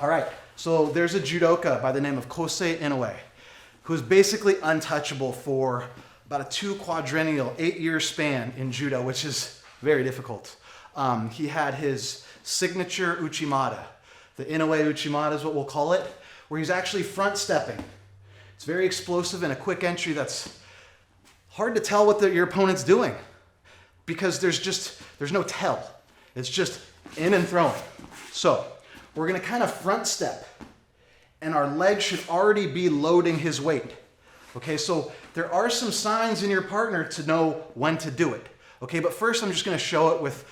All right, so there's a judoka by the name of Kosei Inoue, who's basically untouchable for about a 2 quadrennial, 8-year span in judo, which is very difficult. He had his signature Uchimata. The Inoue Uchimata is what we'll call it, where he's actually front stepping. It's very explosive and a quick entry that's hard to tell what your opponent's doing because there's no tell. It's just in and throwing. So we're gonna kind of front step and our leg should already be loading his weight. Okay, so there are some signs in your partner to know when to do it. Okay, but first I'm just gonna show it with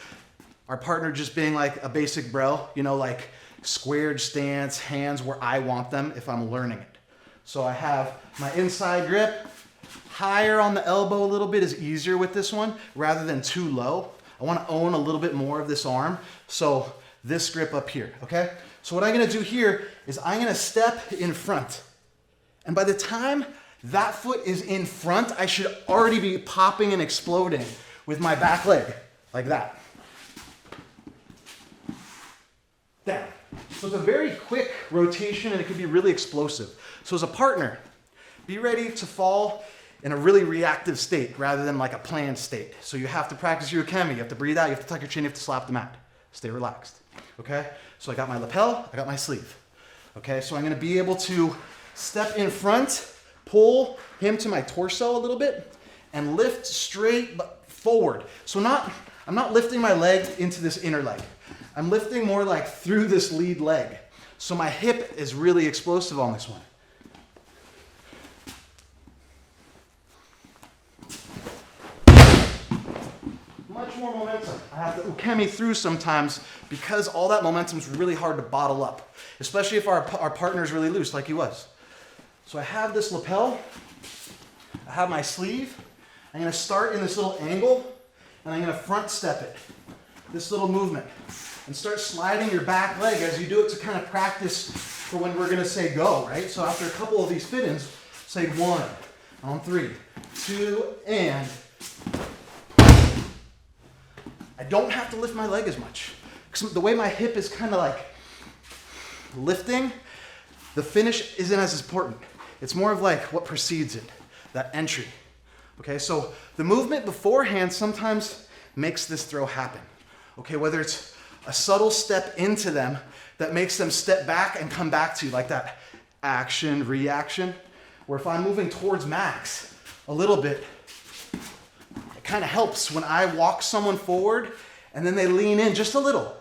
our partner just being like a basic bro, you know, like squared stance, hands where I want them if I'm learning it. So I have my inside grip, higher on the elbow a little bit is easier with this one rather than too low. I want to own a little bit more of this arm. So this grip up here, okay? So what I'm going to do here is I'm going to step in front. And by the time that foot is in front, I should already be popping and exploding with my back leg like that. Down. So it's a very quick rotation and it can be really explosive. So as a partner, be ready to fall in a really reactive state rather than like a planned state. So you have to practice your ukemi, you have to breathe out, you have to tuck your chin, you have to slap the mat. Stay relaxed, okay? So I got my lapel, I got my sleeve. Okay, so I'm gonna be able to step in front, pull him to my torso a little bit, and lift straight forward. So I'm not lifting my leg into this inner leg. I'm lifting more like through this lead leg. So my hip is really explosive on this one. Much more momentum. I have to ukemi through sometimes because all that momentum is really hard to bottle up, especially if our partner is really loose like he was. So I have this lapel, I have my sleeve, I'm gonna start in this little angle and I'm gonna front step it, this little movement, and start sliding your back leg as you do it to kind of practice for when we're gonna say go, right? So after a couple of these fit-ins, say 1, on 3, 2, and I don't have to lift my leg as much. Because the way my hip is kind of like lifting, the finish isn't as important. It's more of like what precedes it, that entry. Okay, so the movement beforehand sometimes makes this throw happen. Okay, whether it's a subtle step into them that makes them step back and come back to you, like that action, reaction, where if I'm moving towards max a little bit, it kind of helps when I walk someone forward and then they lean in just a little.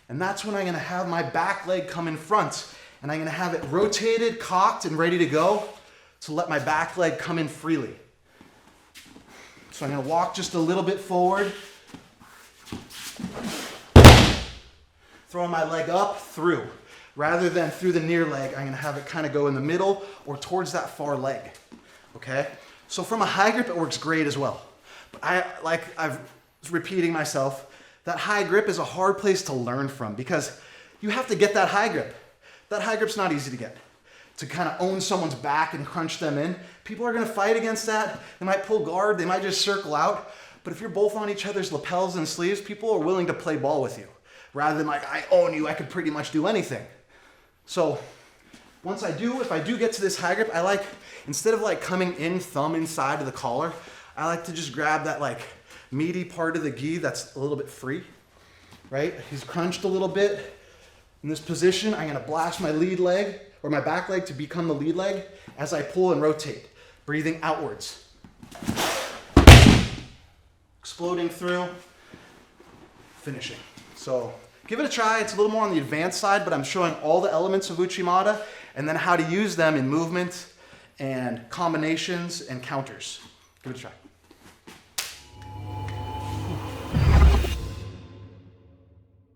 And that's when I'm gonna have my back leg come in front and I'm gonna have it rotated, cocked, and ready to go to let my back leg come in freely. So I'm gonna walk just a little bit forward, throwing my leg up, through. Rather than through the near leg, I'm gonna have it kind of go in the middle or towards that far leg, okay? So from a high grip, it works great as well. But I've repeating myself, that high grip is a hard place to learn from because you have to get that high grip. That high grip's not easy to get. To kind of own someone's back and crunch them in. People are gonna fight against that. They might pull guard, they might just circle out. But if you're both on each other's lapels and sleeves, people are willing to play ball with you. Rather than like, I own you, I could pretty much do anything. So if I do get to this high grip, I like, instead of like coming in thumb inside of the collar, I like to just grab that like meaty part of the gi that's a little bit free, right? He's crunched a little bit. In this position, I'm gonna blast my lead leg or my back leg to become the lead leg as I pull and rotate, breathing outwards. Exploding through, finishing. So give it a try. It's a little more on the advanced side, but I'm showing all the elements of Uchimata and then how to use them in movement and combinations and counters. Give it a try.